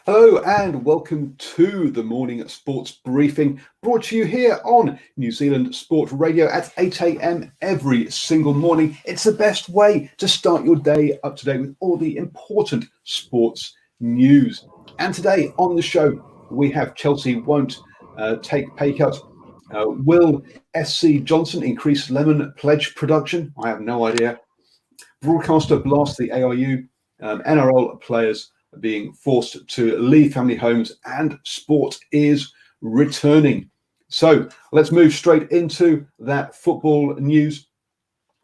Hello and welcome to the morning sports briefing brought to you here on New Zealand Sport Radio at 8 a.m. every single morning. It's the best way to start your day up to date with all the important sports news. And today on the show, we have Chelsea won't take pay cut. Will SC Johnson increase lemon pledge production? I have no idea. Broadcaster blasts the ARU. NRL players being forced to leave family homes, and sport is returning. So let's move straight into that football news.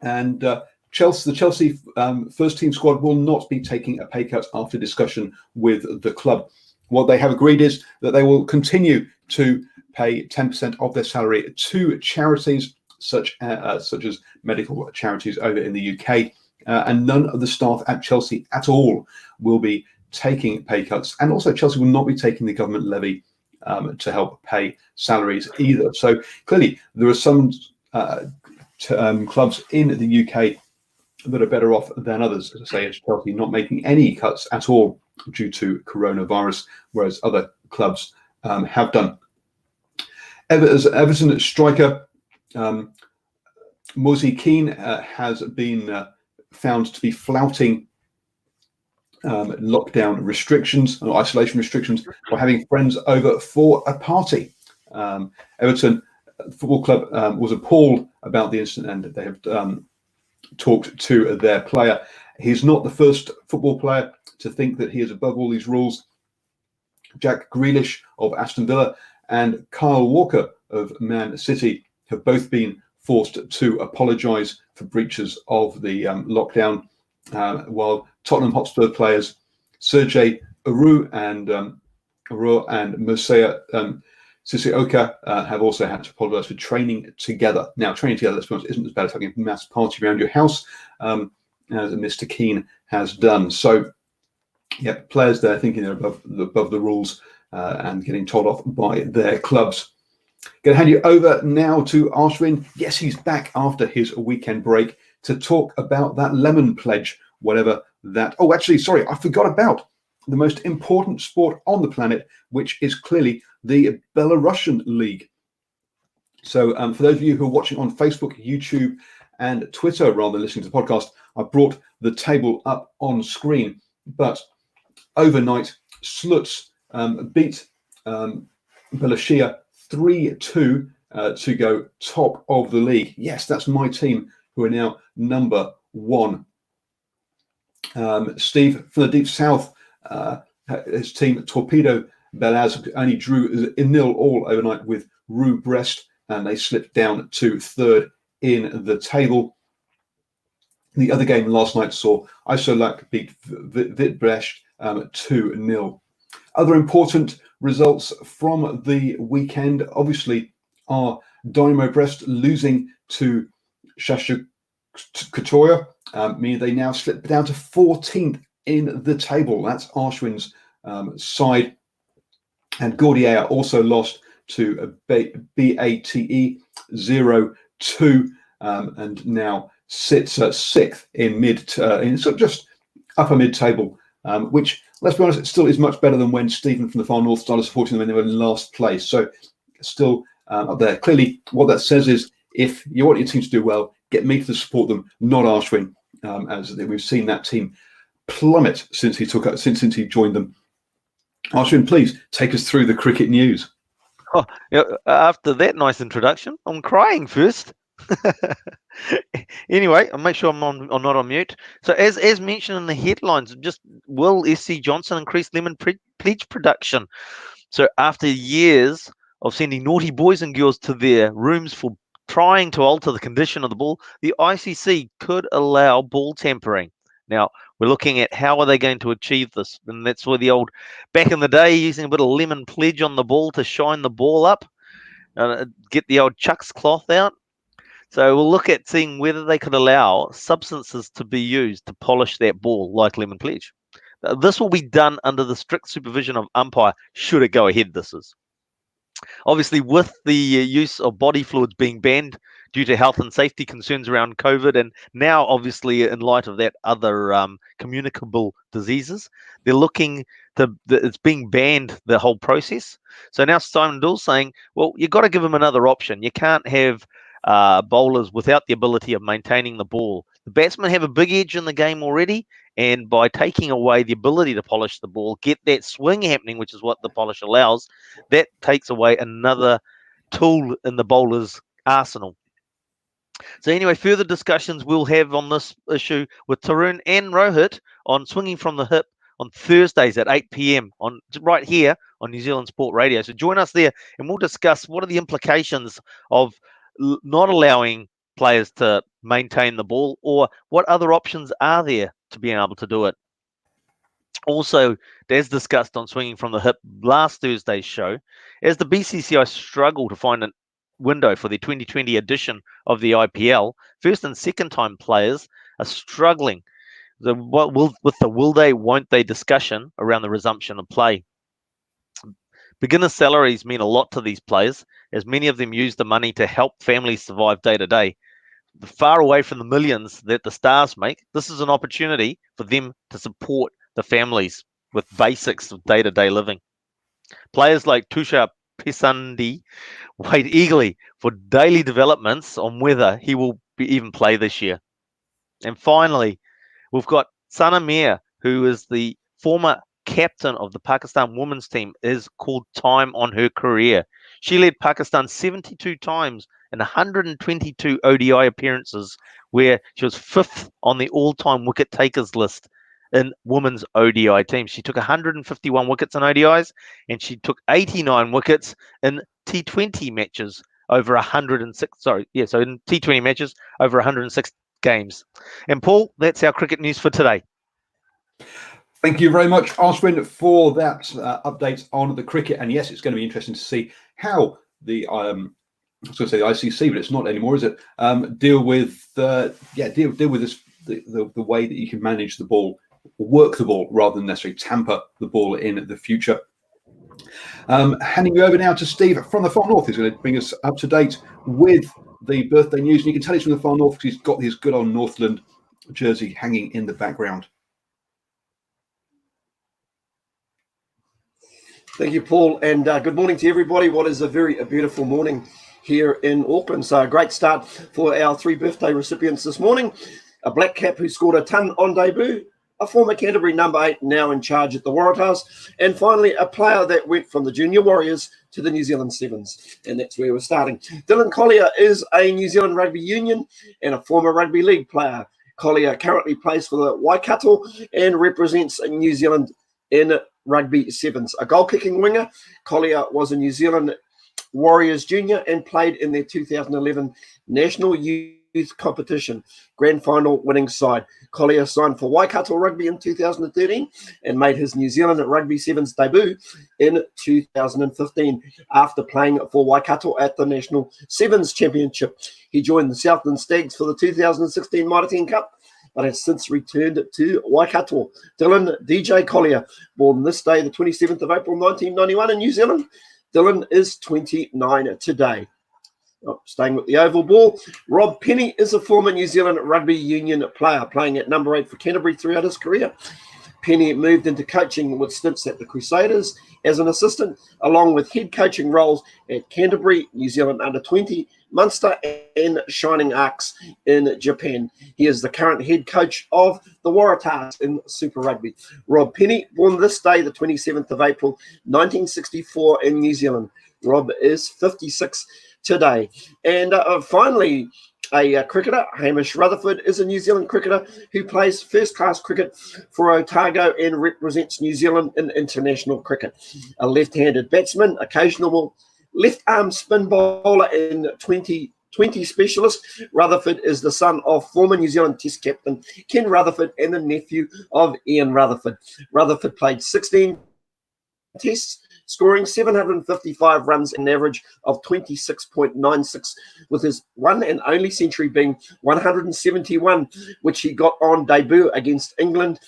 And the Chelsea first team squad will not be taking a pay cut after discussion with the club. What they have agreed is that they will continue to pay 10% of their salary to charities such as medical charities over in the UK. And none of the staff at Chelsea at all will be taking pay cuts, and also Chelsea will not be taking the government levy to help pay salaries either. So clearly there are some clubs in the UK that are better off than others, as I say, as Chelsea not making any cuts at all due to coronavirus, whereas other clubs have done. Everton striker Moise Kean has been found to be flouting lockdown restrictions or isolation restrictions by having friends over for a party. Everton Football Club was appalled about the incident, and they have talked to their player. He's not the first football player to think that he is above all these rules. Jack Grealish of Aston Villa and Kyle Walker of Man City have both been forced to apologise for breaches of the lockdown, while Tottenham Hotspur players Sergei Aurier and Mircea Sissioka have also had to apologise for training together. Now, training together, let's be honest, isn't as bad as having a mass party around your house, as Mr. Keane has done. So, yeah, players there thinking they're above the rules and getting told off by their clubs. Going to hand you over now to Ashwin. Yes, he's back after his weekend break to talk about that lemon pledge, whatever that. Oh, actually, sorry, I forgot about the most important sport on the planet, which is clearly the Belarusian League. So for those of you who are watching on Facebook, YouTube, and Twitter, rather than listening to the podcast, I brought the table up on screen. But overnight, Sluts beat Belashia 3-2 to go top of the league. Yes, that's my team, who are now number one. Steve from the deep south, his team Torpedo Belaz only drew 0-0 overnight with Rue Brest, and they slipped down to third in the table. The other game last night saw Isolak beat Vitbrecht 2-0. Other important results from the weekend, obviously, are Dynamo Brest losing to Shashkotoya, meaning they now slip down to 14th in the table. That's Ashwin's side. And Gaudier also lost to BATE 0-2 and now sits sixth in sort of just upper mid-table, which, let's be honest, it still is much better than when Stephen from the Far North started supporting them when they were in last place. So still up there. Clearly, what that says is if you want your team to do well, get me to support them, not Ashwin, as we've seen that team plummet since he joined them. Ashwin, please take us through the cricket news. Oh, after that nice introduction, I'm crying first. Anyway, I'll make sure I'm not on mute. So as mentioned in the headlines, just will SC Johnson increase lemon pledge production? So after years of sending naughty boys and girls to their rooms for trying to alter the condition of the ball, the ICC could allow ball tampering. Now, we're looking at how are they going to achieve this? And that's where the old, back in the day, using a bit of lemon pledge on the ball to shine the ball up, get the old Chuck's cloth out. So we'll look at seeing whether they could allow substances to be used to polish that ball like lemon pledge. This will be done under the strict supervision of umpire, should it go ahead, this is. Obviously, with the use of body fluids being banned due to health and safety concerns around COVID, and now obviously in light of that other communicable diseases, they're looking it's being banned, the whole process. So now Simon Dill's saying, well, you've got to give them another option. You can't have bowlers without the ability of maintaining the ball. The batsmen have a big edge in the game already, and by taking away the ability to polish the ball, get that swing happening, which is what the polish allows, that takes away another tool in the bowler's arsenal. So anyway, further discussions we'll have on this issue with Tarun and Rohit on swinging from the hip on Thursdays at 8 p.m. on right here on New Zealand Sport Radio. So join us there, and we'll discuss what are the implications of not allowing players to maintain the ball, or what other options are there to being able to do it. Also, as discussed on Swinging from the Hip last Thursday's show, as the BCCI struggle to find a window for the 2020 edition of the IPL, first and second time players are struggling with the will they, won't they discussion around the resumption of play. Beginner salaries mean a lot to these players, as many of them use the money to help families survive day to day. Far away from the millions that the stars make, this is an opportunity for them to support the families with basics of day-to-day living. Players like Tushar Pesandi wait eagerly for daily developments on whether he will even play this year. And finally, we've got Sana Mir, who is the former captain of the Pakistan women's team, is called time on her career. She led Pakistan 72 times in 122 ODI appearances, where she was 5th on the all-time wicket takers list in women's ODI teams. She took 151 wickets in ODIs, and she took 89 wickets in T20 matches over 106. So in T20 matches over 106 games. And Paul, that's our cricket news for today. Thank you very much, Oswin, for that update on the cricket. And yes, it's going to be interesting to see how the I was going to say the ICC, but it's not anymore, is it? Deal with deal with this the way that you can manage the ball, work the ball rather than necessarily tamper the ball in the future. Handing you over now to Steve from the Far North, who's going to bring us up to date with the birthday news. And you can tell he's from the Far North because he's got his good old Northland jersey hanging in the background. Thank you, Paul, and good morning to everybody. What is a beautiful morning here in Auckland. So a great start for our 3 birthday recipients this morning. A black cap who scored a ton on debut, a former Canterbury number 8 now in charge at the Waratahs, and finally a player that went from the Junior Warriors to the New Zealand Sevens, and that's where we're starting. Dylan Collier is a New Zealand Rugby Union and a former Rugby League player. Collier currently plays for the Waikato and represents New Zealand in Rugby Sevens. A goal-kicking winger, Collier was a New Zealand Warriors junior and played in their 2011 National Youth Competition Grand Final winning side. Collier signed for Waikato Rugby in 2013 and made his New Zealand Rugby Sevens debut in 2015 after playing for Waikato at the National Sevens Championship. He joined the Southland Stags for the 2016 Mitre 10 Cup, but has since returned to Waikato. Dylan DJ Collier, born this day, the 27th of April, 1991 in New Zealand. Dylan is 29 today. Staying with the oval ball, Rob Penny is a former New Zealand Rugby Union player, playing at number 8 for Canterbury throughout his career. Penny moved into coaching with stints at the Crusaders as an assistant, along with head coaching roles at Canterbury, New Zealand Under-20, Munster and Shining Arcs in Japan. He is the current head coach of the Waratahs in Super Rugby. Rob Penny, born this day, the 27th of April, 1964 in New Zealand. Rob is 56 today. And finally, a cricketer, Hamish Rutherford, is a New Zealand cricketer who plays first-class cricket for Otago and represents New Zealand in international cricket. A left-handed batsman, occasional left-arm spin bowler and 2020 specialist. Rutherford is the son of former New Zealand Test captain Ken Rutherford and the nephew of Ian Rutherford. Rutherford played 16 tests, scoring 755 runs and an average of 26.96, with his one and only century being 171, which he got on debut against England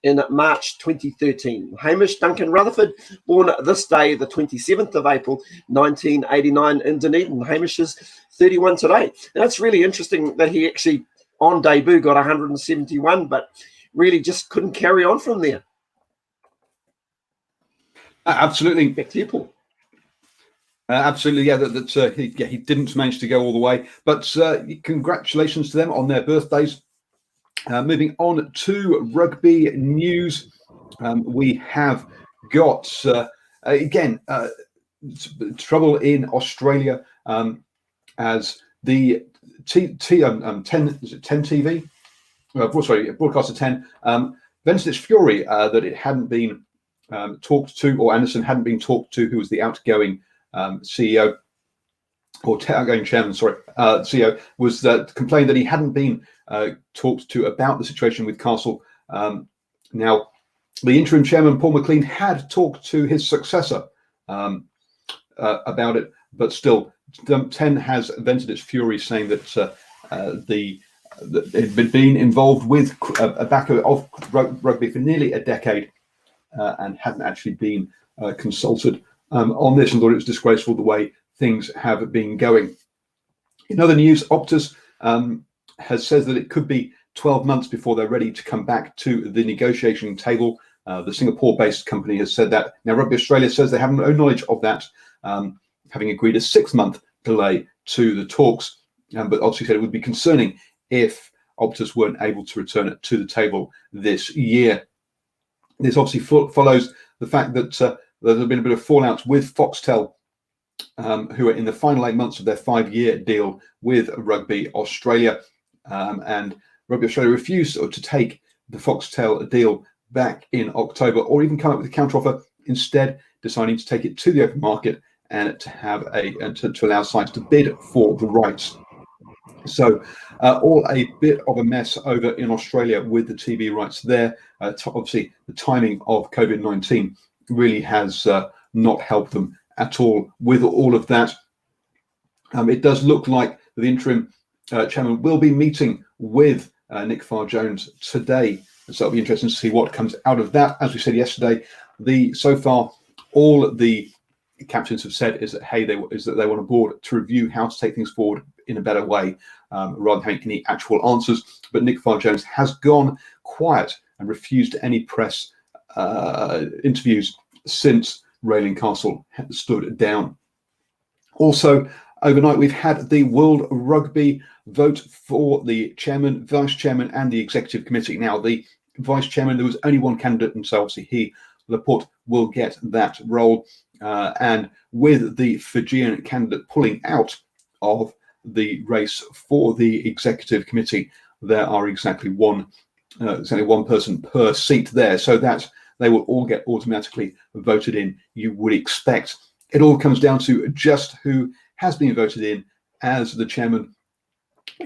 in March 2013. Hamish Duncan Rutherford, born this day, the 27th of April, 1989 in Dunedin. Hamish's 31 today. And that's really interesting that he actually, on debut, got 171, but really just couldn't carry on from there. Absolutely. Back to you, Paul. Absolutely, yeah. He didn't manage to go all the way, but congratulations to them on their birthdays. Moving on to rugby news, we have got again trouble in Australia as the 10 TV, broadcaster 10 vented its fury that it hadn't been talked to, or Anderson hadn't been talked to, who was the outgoing CEO or outgoing chairman, CEO, was complained that he hadn't been talked to about the situation with Castle. Now, the interim chairman, Paul McLean, had talked to his successor about it, but still, 10 has vented its fury, saying that it had been involved with a backer of rugby for nearly a decade and hadn't actually been consulted on this, and thought it was disgraceful the way things have been going. In other news, Optus has said that it could be 12 months before they're ready to come back to the negotiating table. The Singapore-based company has said that. Now, Rugby Australia says they have no knowledge of that, having agreed a 6-month delay to the talks, but obviously said it would be concerning if Optus weren't able to return it to the table this year. This obviously follows the fact that there's been a bit of fallout with Foxtel, who are in the final 8 months of their 5-year deal with Rugby Australia, and Rugby Australia refused to take the Foxtel deal back in October, or even come up with a counteroffer, instead deciding to take it to the open market and to have to allow sites to bid for the rights. So all a bit of a mess over in Australia with the TV rights there. Obviously, the timing of COVID-19 really has not helped them at all with all of that. It does look like the interim chairman will be meeting with Nick Farr-Jones today, so it'll be interesting to see what comes out of that. As we said yesterday, so far all the captains have said is that they want a board to review how to take things forward in a better way, rather than having any actual answers. But Nick Farr-Jones has gone quiet and refused any press interviews since Raylan Castle stood down. Also, overnight, we've had the World Rugby vote for the chairman, vice chairman, and the executive committee. Now, the vice chairman, there was only one candidate, and so obviously Laporte, will get that role. And with the Fijian candidate pulling out of the race for the executive committee, there are exactly one person per seat there, so that they will all get automatically voted in, you would expect. It all comes down to just who has been voted in as the chairman.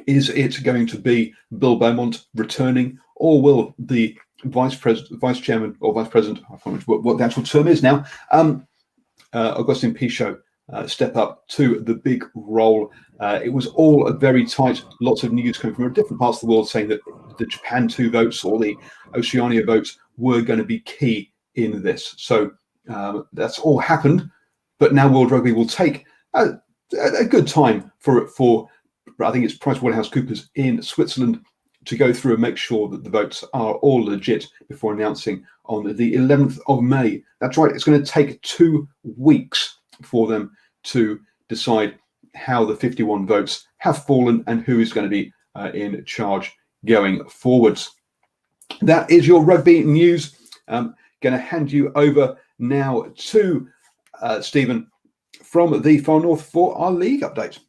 Is it going to be Bill Beaumont returning, or will the vice chairman or vice president, I can't remember what the actual term is now, Augustin Pichot, step up to the big role? It was all very tight, lots of news coming from different parts of the world saying that the Japan 2 votes or the Oceania votes were going to be key in this. So that's all happened, but now World Rugby will take a good time for I think it's PricewaterhouseCoopers in Switzerland to go through and make sure that the votes are all legit before announcing on the 11th of May. That's right, it's going to take 2 weeks for them to decide how the 51 votes have fallen and who is going to be in charge going forwards. That is your rugby news. I'm going to hand you over now to Stephen from the Far North for our league update.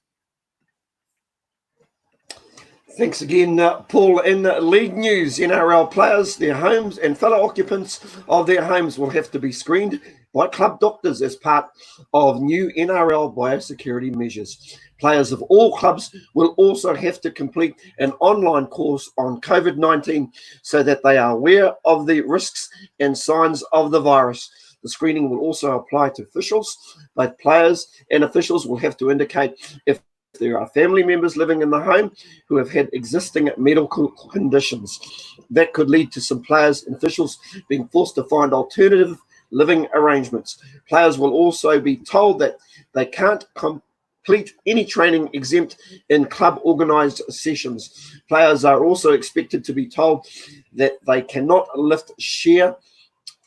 Thanks again, Paul. In league news, NRL players, their homes and fellow occupants of their homes will have to be screened by club doctors as part of new NRL biosecurity measures. Players of all clubs will also have to complete an online course on COVID-19 so that they are aware of the risks and signs of the virus. The screening will also apply to officials. Both players and officials will have to indicate if there are family members living in the home who have had existing medical conditions. That could lead to some players and officials being forced to find alternative living arrangements. Players will also be told that they can't complete any training exempt in club organised sessions. Players are also expected to be told that they cannot lift share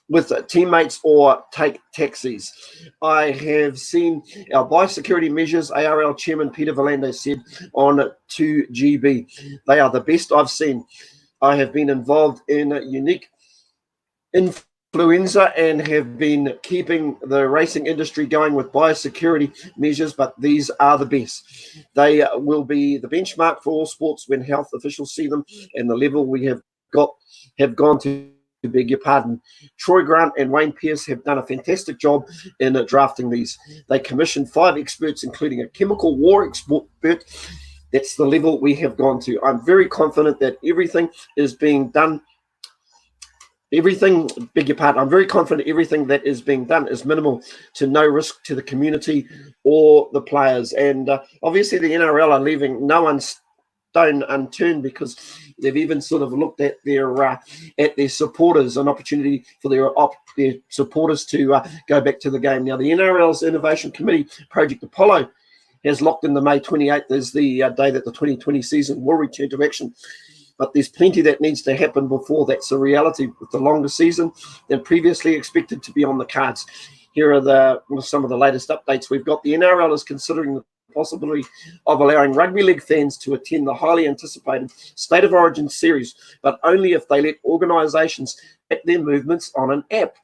with teammates or take taxis. I have seen our biosecurity measures, ARL Chairman Peter Valande said on 2GB. They are the best I've seen. I have been involved in a unique influenza and have been keeping the racing industry going with biosecurity measures, but these are the best. They will be the benchmark for all sports when health officials see them, and the level we have gone to beg your pardon. Troy Grant and Wayne Pearce have done a fantastic job in drafting these. They commissioned 5 experts, including a chemical war expert. That's the level we have gone to. I'm very confident that everything is being done. I'm very confident everything that is being done is minimal to no risk to the community or the players. And obviously the NRL are leaving no one stone unturned, because they've even sort of looked at their supporters, an opportunity for their supporters to go back to the game. Now, the NRL's Innovation Committee, Project Apollo, has locked in the May 28th as the day that the 2020 season will return to action. But there's plenty that needs to happen before that's a reality, with the longer season than previously expected to be on the cards. Here are some of the latest updates. We've got the NRL is considering the possibility of allowing rugby league fans to attend the highly anticipated State of Origin series, but only if they let organisations track their movements on an app.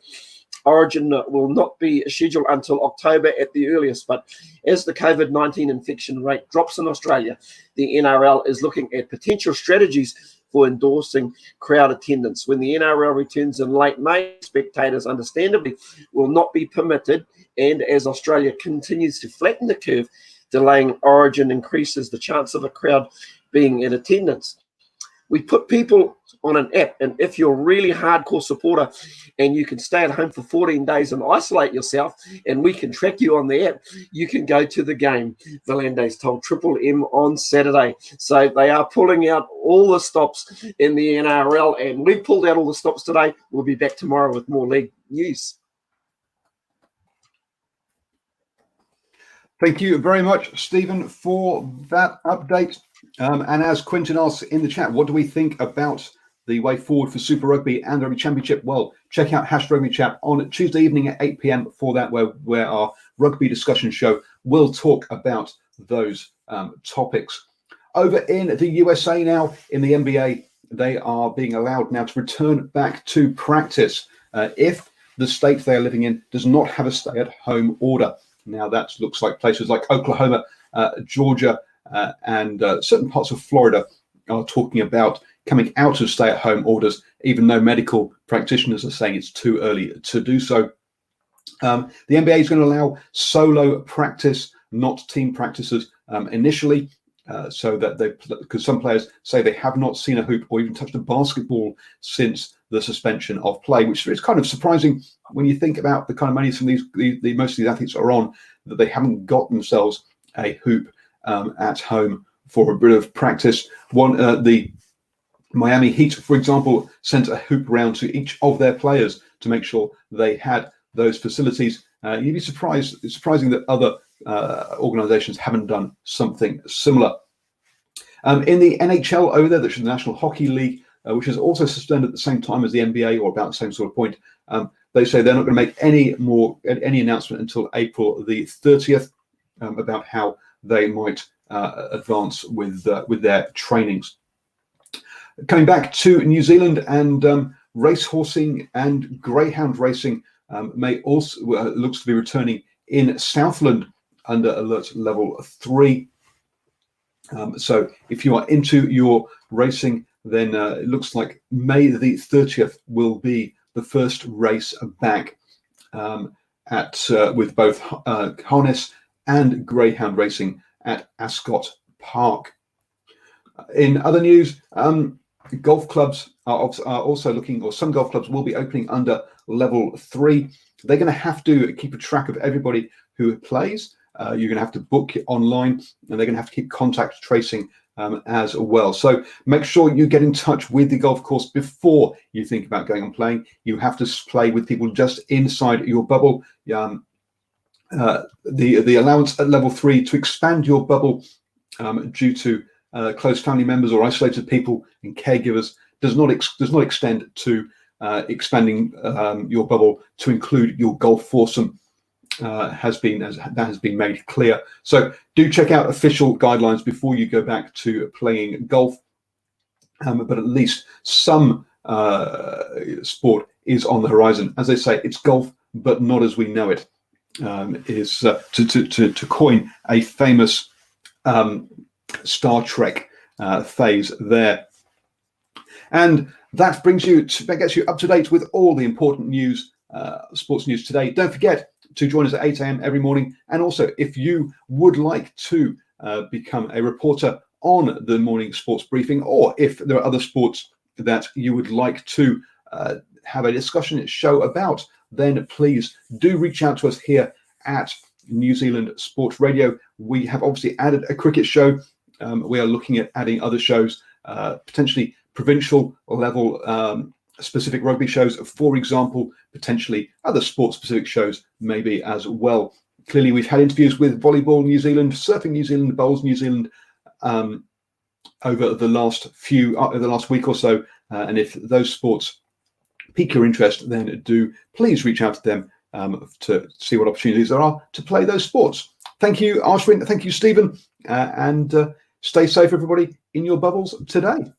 Origin will not be scheduled until October at the earliest, but as the COVID-19 infection rate drops in Australia, the NRL is looking at potential strategies for endorsing crowd attendance. When the NRL returns in late May, spectators understandably will not be permitted, and as Australia continues to flatten the curve, delaying Origin increases the chance of a crowd being in attendance. We put people on an app, and if you're a really hardcore supporter and you can stay at home for 14 days and isolate yourself, and we can track you on the app, you can go to the game, Valandes told Triple M on Saturday. So they are pulling out all the stops in the NRL, and we've pulled out all the stops today. We'll be back tomorrow with more league news. Thank you very much, Stephen, for that update. And as Quentin asks in the chat, what do we think about the way forward for Super Rugby and the Rugby Championship? Well, check out #Rugby Chat on Tuesday evening at 8 p.m. for that, where our rugby discussion show will talk about those topics. Over in the USA now, in the NBA, they are being allowed now to return back to practice if the state they are living in does not have a stay-at-home order. Now, that looks like places like Oklahoma, Georgia, and certain parts of Florida are talking about coming out of stay-at-home orders, even though medical practitioners are saying it's too early to do so. The NBA is going to allow solo practice, not team practices initially, so that because some players say they have not seen a hoop or even touched a basketball since the suspension of play, which is kind of surprising when you think about the kind of money some of most of these athletes are on, that they haven't got themselves a hoop at home for a bit of practice. The Miami Heat, for example, sent a hoop round to each of their players to make sure they had those facilities. You'd be surprised. It's surprising that other organizations haven't done something similar. In the NHL over there, which is the National Hockey League, which is also suspended at the same time as the NBA, or about the same sort of point, they say they're not going to make any announcement until April the 30th about how they might advance with their trainings. Coming back to New Zealand, and racehorsing and greyhound racing may also looks to be returning in Southland under alert level 3. So if you are into your racing, then it looks like May the 30th will be the first race back with both harness and greyhound racing at Ascot Park. In other news, golf clubs are also looking, or some golf clubs will be opening under level 3. They're going to have to keep a track of everybody who plays. You're going to have to book it online, and they're going to have to keep contact tracing as well. So make sure you get in touch with the golf course before you think about going and playing. You have to play with people just inside your bubble. the allowance at level 3 to expand your bubble due to close family members or isolated people and caregivers does not extend to expanding your bubble to include your golf foursome. That has been made clear. So do check out official guidelines before you go back to playing golf. But at least some sport is on the horizon. As they say, it's golf, but not as we know it. Is to coin a famous Star Trek phase there. And that gets you up to date with all the important news, sports news today. Don't forget to join us at 8 a.m. every morning. And also, if you would like to become a reporter on the morning sports briefing, or if there are other sports that you would like to have a discussion show about, then please do reach out to us here at New Zealand Sports Radio. We have obviously added a cricket show. We are looking at adding other shows, potentially provincial level specific rugby shows, for example, potentially other sports specific shows maybe as well. Clearly, we've had interviews with Volleyball New Zealand, Surfing New Zealand, Bowls New Zealand over the last week or so. And if those sports pique your interest, then do please reach out to them to see what opportunities there are to play those sports. Thank you, Ashwin. Thank you, Stephen. And stay safe, everybody, in your bubbles today.